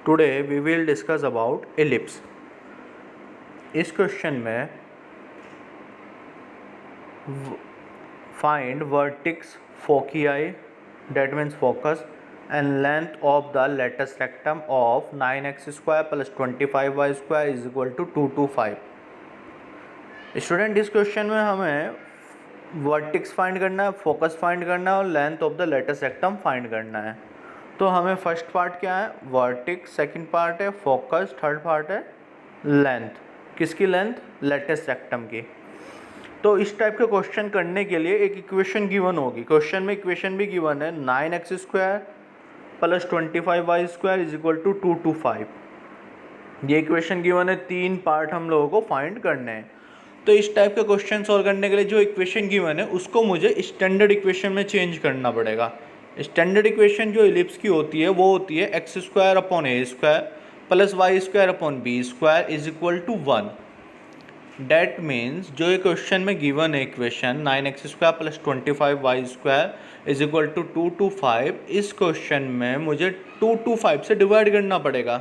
Today we will discuss about ellipse. इस question में find vertex foci, that means focus, and length of the lattice rectum of 9x square plus 25y square is equal to 225. Student, इस question में हमें vertices find करना है, focus find करना है और length of the latus rectum find करना है। तो हमें फर्स्ट पार्ट क्या है, वर्टिक्स, सेकंड पार्ट है फोकस, थर्ड पार्ट है लेंथ। किसकी लेंथ? लेटेस्ट रेक्टम की। तो इस टाइप के क्वेश्चन करने के लिए एक इक्वेशन गिवन होगी। क्वेश्चन में इक्वेशन भी गिवन है 9x square plus 25y square is equal to 225। ये इक्वेशन गिवन है, तीन पार्ट हम लोगों को फाइंड करने हैं। तो इस टाइप के क्वेश्चन सॉल्व करने के लिए जो इक्वेशन गिवन है उसको मुझे स्टैंडर्ड इक्वेशन में चेंज करना पड़ेगा। स्टैंडर्ड इक्वेशन जो इलिप्स की होती है वो होती है X square upon A square plus Y square upon B square is equal to 1। That means जो ये क्वेश्चन में गिवन है equation 9x square plus 25y square is equal to 225, इस क्वेश्चन में मुझे 225 से डिवाइड करना पड़ेगा,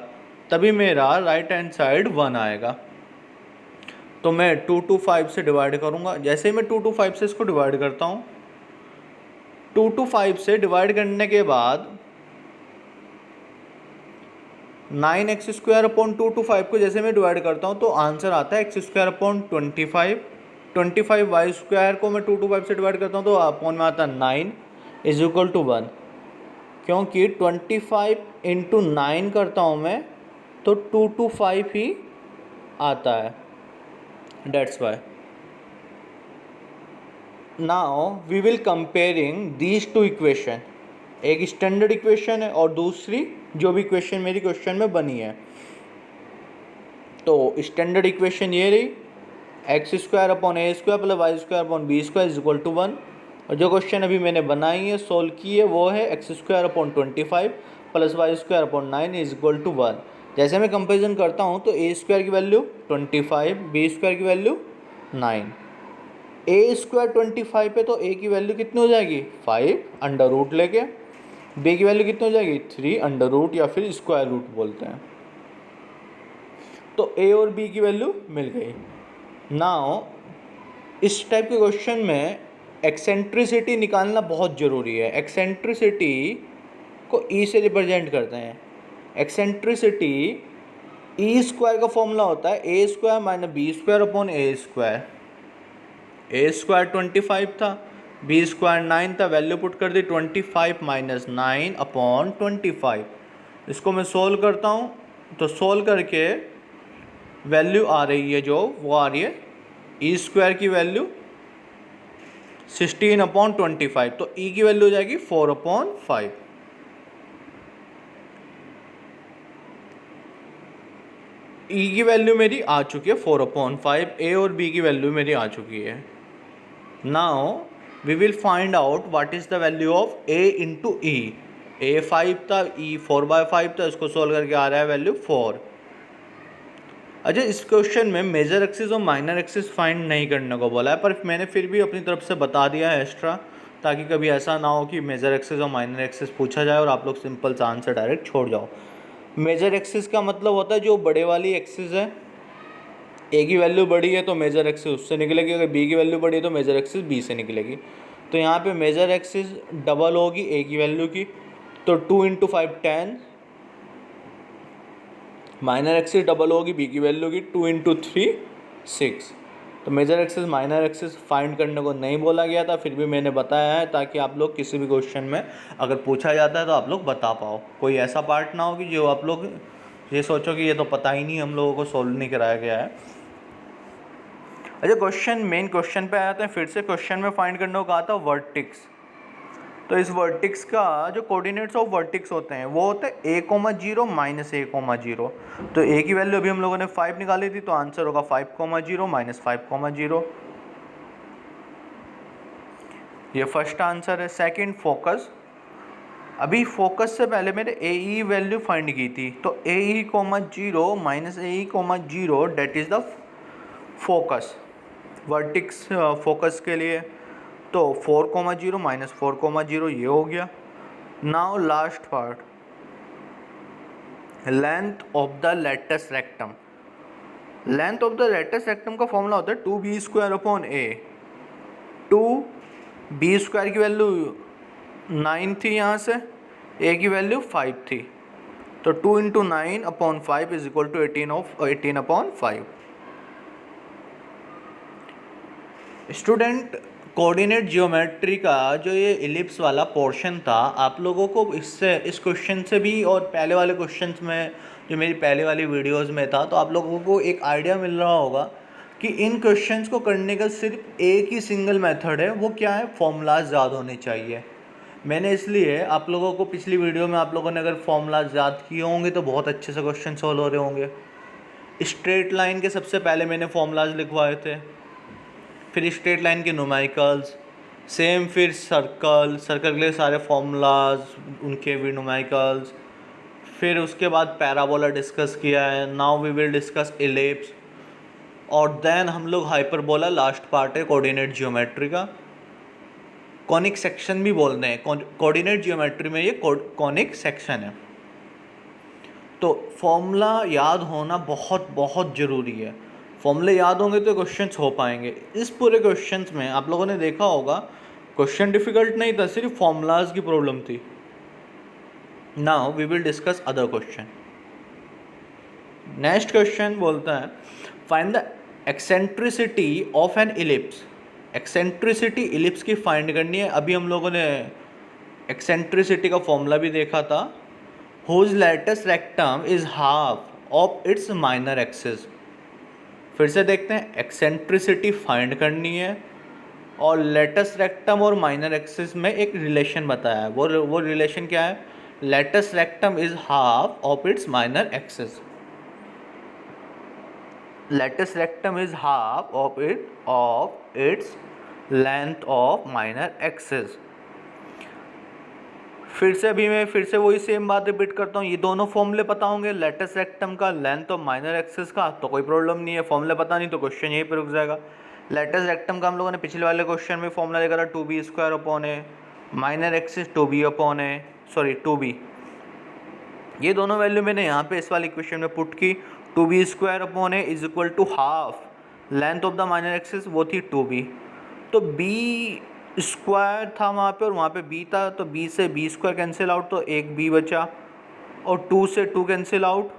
तभी मेरा राइट हैंड साइड 1 आएगा। तो मैं 225 से डिवाइड करूँगा। जैसे ही मैं 225 से इसको डिवाइड करता हूँ, 225 से डिवाइड करने के बाद 9x स्क्वायर अपॉन 225 को जैसे मैं डिवाइड करता हूँ तो आंसर आता है X square upon 25y square को मैं 225 से डिवाइड करता हूँ तो अपॉन में आता है 9 इज इक्वल टू 1। क्योंकि 25 इंटू 9 करता हूँ मैं तो 225 ही आता है। That's why. Now we will comparing these two equation. एक स्टैंडर्ड इक्वेशन है और दूसरी जो भी इक्वेशन मेरी क्वेश्चन में बनी है। तो स्टैंडर्ड इक्वेशन ये रही, X square upon A square plus Y square upon B square is equal to 1। और जो क्वेश्चन अभी मैंने बनाई है, सोल्व की है, वो है X square upon 25 plus Y square upon 9 is equal to 1। जैसे मैं कंपेरिजन करता हूँ तो ए स्क्वायर की वैल्यू 25, बी स्क्वायर की वैल्यू 9। ए स्क्वायर 25 पे तो ए की वैल्यू कितनी हो जाएगी 5 अंडर रूट लेके, बी की वैल्यू कितनी हो जाएगी 3 अंडर रूट या फिर स्क्वायर रूट बोलते हैं। तो ए और बी की वैल्यू मिल गई। नाउ इस टाइप के क्वेश्चन में एक्सेंट्रिसिटी निकालना बहुत ज़रूरी है। एक्सेंट्रिसिटी को ई से रिप्रेजेंट करते हैं। एक्सेंट्रिसिटी ई स्क्वायर का फॉर्मूला होता है A square minus B square upon A square. A square 25 था, बी स्क्वायर 9 था, वैल्यू पुट कर दी 25 माइनस 9 अपॉन 25। इसको मैं सोल्व करता हूँ तो सोल्व करके वैल्यू आ रही है जो वो आ रही है ई स्क्वायर की वैल्यू 16 अपॉन 25, तो ई की वैल्यू हो जाएगी 4 अपॉन 5। ई की वैल्यू मेरी आ चुकी है 4 अपॉन 5, ए और बी की वैल्यू मेरी आ चुकी है। Now we will find out what is the value of A into E. A 5 था, ई 4/5 था, इसको सोल्व करके आ रहा है वैल्यू 4। अच्छा, इस क्वेश्चन में मेजर एक्सिस और माइनर एक्सिस फाइंड नहीं करने को बोला है, पर मैंने फिर भी अपनी तरफ से बता दिया है एक्स्ट्रा, ताकि कभी ऐसा ना हो कि मेजर एक्सिस और माइनर एक्सिस पूछा जाए और आप लोग सिंपल सा आंसर डायरेक्ट छोड़ जाओ। मेजर एक्सिस का मतलब होता है जो बड़े वाली एक्सिस है, ए की वैल्यू बड़ी है तो मेजर एक्सिस उससे निकलेगी, अगर बी की वैल्यू बड़ी है तो मेजर एक्सिस बी से निकलेगी। तो यहाँ पे मेजर एक्सिस डबल होगी ए की वैल्यू की, तो 2 इंटू 5 10। माइनर एक्सिस डबल होगी बी की वैल्यू की, 2 इंटू 3 6। तो major axis minor axis find करने को नहीं बोला गया था, फिर भी मैंने बताया है ताकि आप लोग किसी भी क्वेश्चन में अगर पूछा जाता है तो आप लोग बता पाओ। कोई ऐसा पार्ट ना हो कि जो आप लोग ये सोचो कि ये तो पता ही नहीं, हम लोगों को सोल्व नहीं कराया गया है। अच्छा, क्वेश्चन मेन क्वेश्चन पे आते हैं फिर से। क्वेश्चन में फाइंड करने को कहा था वर्टिक्स। तो इस वर्टिक्स का जो कोऑर्डिनेट्स ऑफ वर्टिक्स होते हैं वो होते हैं a,0 माइनस a,0। तो a की वैल्यू अभी हम लोगों ने 5 निकाली थी, तो आंसर होगा 5,0 माइनस 5,0। ये फर्स्ट आंसर है। Second focus. अभी फोकस से पहले मैंने ए ई वैल्यू फाइंड की थी, तो a,0 minus a,0 that is the focus, vertex focus के लिए। तो 4,0 माइनस 4,0 ये हो गया। Now last part, length of the latus rectum, length of the latus rectum का फॉर्मूला होता है 2b² अपॉन ए। 2b² की वैल्यू 9 थी, यहाँ से ए की वैल्यू 5 थी, तो 2 into 9 upon 5 is equal to 18 upon 5। Student, coordinate geometry का जो ये इलिप्स वाला पोर्शन था, आप लोगों को इस क्वेश्चन से भी और पहले वाले क्वेश्चंस में जो मेरी पहले वाली वीडियोस में था, तो आप लोगों को एक आइडिया मिल रहा होगा कि इन क्वेश्चंस को करने का सिर्फ एक ही सिंगल मेथड है, वो क्या है, फॉर्मूलाज याद होने चाहिए। मैंने इसलिए आप लोगों को पिछली वीडियो में आप लोगों ने अगर फॉर्मूलाज याद किए होंगे तो बहुत अच्छे से क्वेश्चन सॉल्व हो रहे होंगे। स्ट्रेट लाइन के सबसे पहले मैंने फॉर्मूलाज लिखवाए थे, फिर स्ट्रेट लाइन के न्यूमेरिकल्स, सेम फिर सर्कल के लिए सारे फॉर्मूलाज, उनके भी न्यूमेरिकल्स, फिर उसके बाद पैराबोला डिस्कस किया है। Now we will discuss ellipse, और देन हम लोग हाइपरबोला लास्ट पार्ट है कोऑर्डिनेट जियोमेट्री का। कॉनिक सेक्शन भी बोलते हैं, कोऑर्डिनेट जियोमेट्री में ये कॉनिक सेक्शन है। तो फॉर्मूला याद होना बहुत बहुत ज़रूरी है। फॉर्मूले याद होंगे तो क्वेश्चंस हो पाएंगे। इस पूरे क्वेश्चंस में आप लोगों ने देखा होगा क्वेश्चन डिफ़िकल्ट नहीं था, सिर्फ फॉर्मूलाज की प्रॉब्लम थी। Now we will discuss other question. Next question बोलता है find the eccentricity of an ellipse. Eccentricity ellipse की फाइंड करनी है। अभी हम लोगों ने एक्सेंट्रिसिटी का फॉर्मूला भी देखा था, whose lattice rectum is half of its minor axis। फिर से देखते हैं, एक्सेंट्रिसिटी फाइंड करनी है और लेटस रेक्टम और माइनर एक्सिस में एक रिलेशन बताया है। वो रिलेशन क्या है, latus rectum is half of its minor axis. Latus rectum is half of its length of minor axis. फिर से वही सेम बात रिपीट करता हूँ। ये दोनों फॉर्मूले पता होंगे, लेटस रेक्टम का, लेंथ ऑफ माइनर एक्सिस का, तो कोई प्रॉब्लम नहीं है। फॉर्मूले पता नहीं तो क्वेश्चन यहीं पर रुक जाएगा। लेटस रेक्टम का हम लोगों ने पिछले वाले क्वेश्चन में फॉर्मूला देखा था 2b² अपॉन ए, माइनर एक्सिस 2b अपॉन ए, सॉरी 2b। ये दोनों वैल्यू मैंने यहाँ पे इस वाले क्वेश्चन में पुट की। 2b² upon A is equal to half length of the minor axis, वो थी 2b। तो b² था वहाँ पे और वहाँ पे b था, तो b से b² कैंसिल आउट, तो एक b बचा, और 2 से 2 कैंसिल आउट।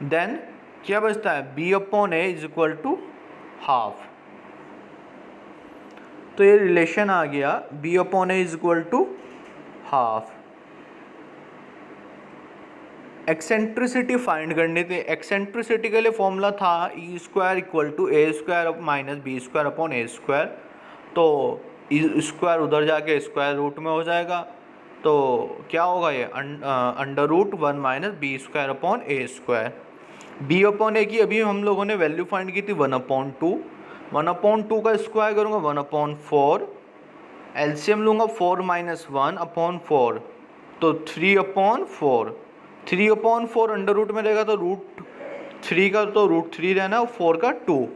देन क्या बचता है, b upon A is equal to half. तो ये रिलेशन आ गया, b upon A is equal to half. Eccentricity find करनी थी। एक्सेंट्रिसिटी के लिए फॉर्मूला था e² equal to a² minus b² upon a²। तो स्क्वायर उधर जाके स्क्वायर रूट में हो जाएगा, तो क्या होगा ये √1 minus b² upon a²। b upon A की अभी हम लोगों ने वैल्यू फाइंड की थी 1/2। 1/2 का स्क्वायर करूँगा 1/4, एलसीएम लूँगा 4 माइनस 1 अपॉन 4, तो 3/4। 3/4 अंडर रूट में रहेगा, तो √3 का तो √3 रहना और 4 का 2।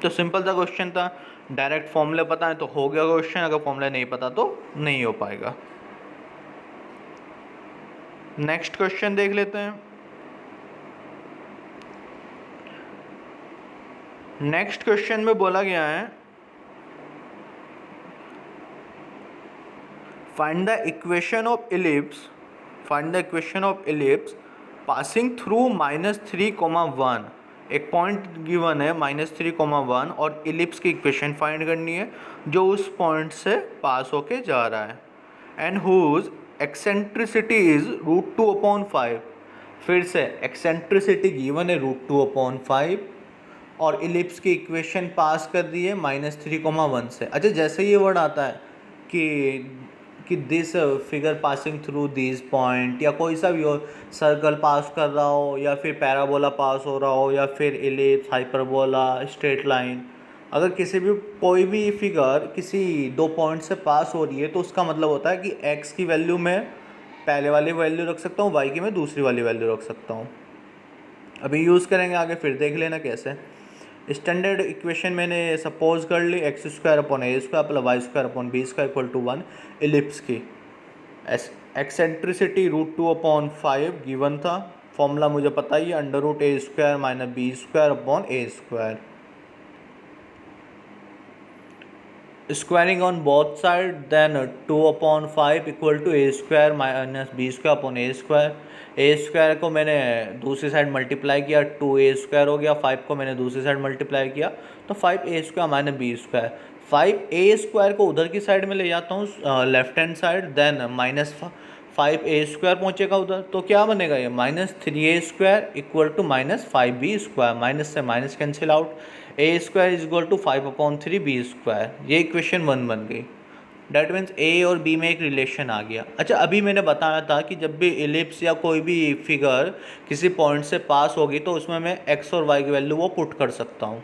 तो सिंपल सा क्वेश्चन था। डायरेक्ट फॉर्मूले पता है तो हो गया क्वेश्चन, अगर फॉर्मूले नहीं पता तो नहीं हो पाएगा। नेक्स्ट क्वेश्चन देख लेते हैं। नेक्स्ट क्वेश्चन में बोला गया है find the equation of ellipse, passing through -3,1। एक पॉइंट गिवन है -3,1 और इलिप्स की इक्वेशन फाइंड करनी है जो उस पॉइंट से पास होके जा रहा है, एंड हुज एक्सेंट्रिसिटी इज √2/5। फिर से एक्सेंट्रिसिटी गिवन है √2/5 और इलिप्स की इक्वेशन पास कर दी है -3,1 से। अच्छा, जैसे ये वर्ड आता है कि this figure passing through this point, या कोई सा भी हो, सर्कल पास कर रहा हो, या फिर पैराबोला पास हो रहा हो, या फिर इलिप्स, हाइपरबोला, स्ट्रेट लाइन, अगर कोई भी फिगर किसी दो पॉइंट से पास हो रही है तो उसका मतलब होता है कि x की वैल्यू मैं पहले वाली वैल्यू रख सकता हूँ, y की मैं दूसरी वाली वैल्यू रख सकता हूँ। अभी यूज़ करेंगे आगे, फिर देख लेना कैसे। स्टैंडर्ड इक्वेशन मैंने सपोज कर ली x² अपॉन a² प्लस y² अपॉन b² इक्वल टू 1 इलिप्स की। एक्सेंट्रिसिटी √2/5 गिवन था, फॉर्मूला मुझे पता ही है, √a² - b² squaring on both side, then 2/5 equal to a² - b² a² को मैंने दूसरी साइड मल्टीप्लाई किया, 2a² हो गया, 5 को मैंने दूसरी साइड मल्टीप्लाई किया तो 5a² - b²। 5a² को उधर की साइड में ले जाता हूँ left hand side, then -5a² पहुँचेगा उधर, तो क्या बनेगा ये -3a² equal to -5b², minus से minus cancel out, a² is equal to 5/3 b²। ये इक्वेशन 1 बन गई। डैट मीन्स ए और बी में एक रिलेशन आ गया। अच्छा, अभी मैंने बताया था कि जब भी एलिप्स या कोई भी फिगर किसी पॉइंट से पास होगी तो उसमें मैं एक्स और वाई की वैल्यू वो पुट कर सकता हूँ।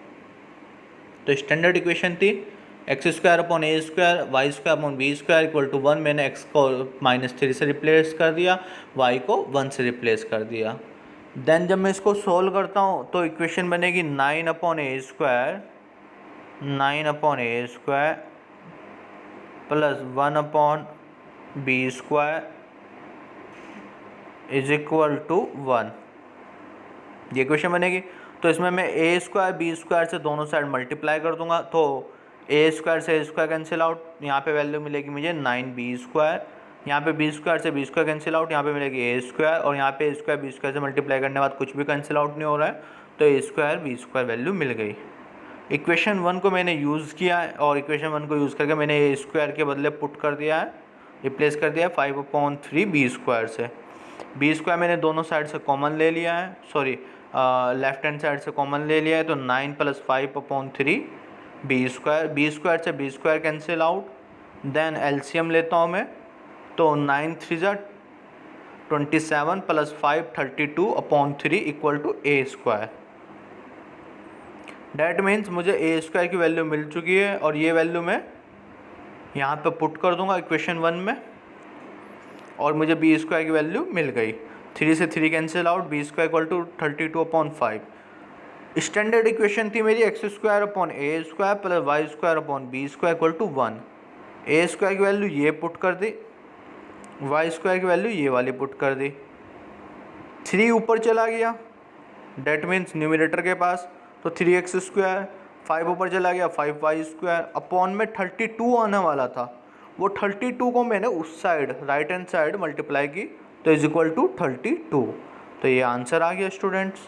तो स्टैंडर्ड इक्वेशन थी x² / a² y² / b² equal to 1। मैंने x को -3 से रिप्लेस कर दिया, y को 1 से रिप्लेस कर दिया। देन जब मैं इसको सोल्व करता हूँ तो इक्वेशन बनेगी 9/a² plus 1/b² is equal to 1। ये इक्वेशन बनेगी। तो इसमें मैं a² b² से दोनों साइड मल्टीप्लाई कर दूंगा, तो a² से a² कैंसिल आउट, यहाँ पे वैल्यू मिलेगी मुझे 9b², यहाँ पे b² से b² कैंसिल आउट, यहाँ पे मिलेगी a² और यहाँ पे a² b² से मल्टीप्लाई करने के बाद कुछ भी कैंसिल आउट नहीं हो रहा है, तो a² b² वैल्यू मिल गई। इक्वेशन 1 को मैंने यूज़ किया है और इक्वेशन 1 को यूज़ करके मैंने a² के बदले पुट कर दिया है, रिप्लेस कर दिया है 5/3 b² से। b² मैंने दोनों साइड से कॉमन ले लिया है, सॉरी लेफ्ट हैंड साइड से कॉमन ले लिया है, तो 9 + 5/3 b² b² से b² cancel out, then LCM लेता हूँ मैं, तो 9 × 3 = 27 + 5 32/3 equal to a²। That means मुझे a² की वैल्यू मिल चुकी है और ये वैल्यू मैं यहाँ पे पुट कर दूंगा इक्वेशन 1 में और मुझे b² की वैल्यू मिल गई। 3 से 3 cancel out, b² equal to 32/5। Standard equation थी मेरी x² / a² plus y² / b² equal to 1। a² की वैल्यू ये पुट कर दी, y² की वैल्यू ये वाली पुट कर दी। 3 ऊपर चला गया, डेट मीन्स न्यूमिनेटर के पास, तो 3x², 5 ऊपर चला गया 5y² अपॉन में 32 आने वाला था, वो 32 को मैंने उस side right hand side multiply की, तो इज इक्वल टू 32। तो ये आंसर आ गया स्टूडेंट्स।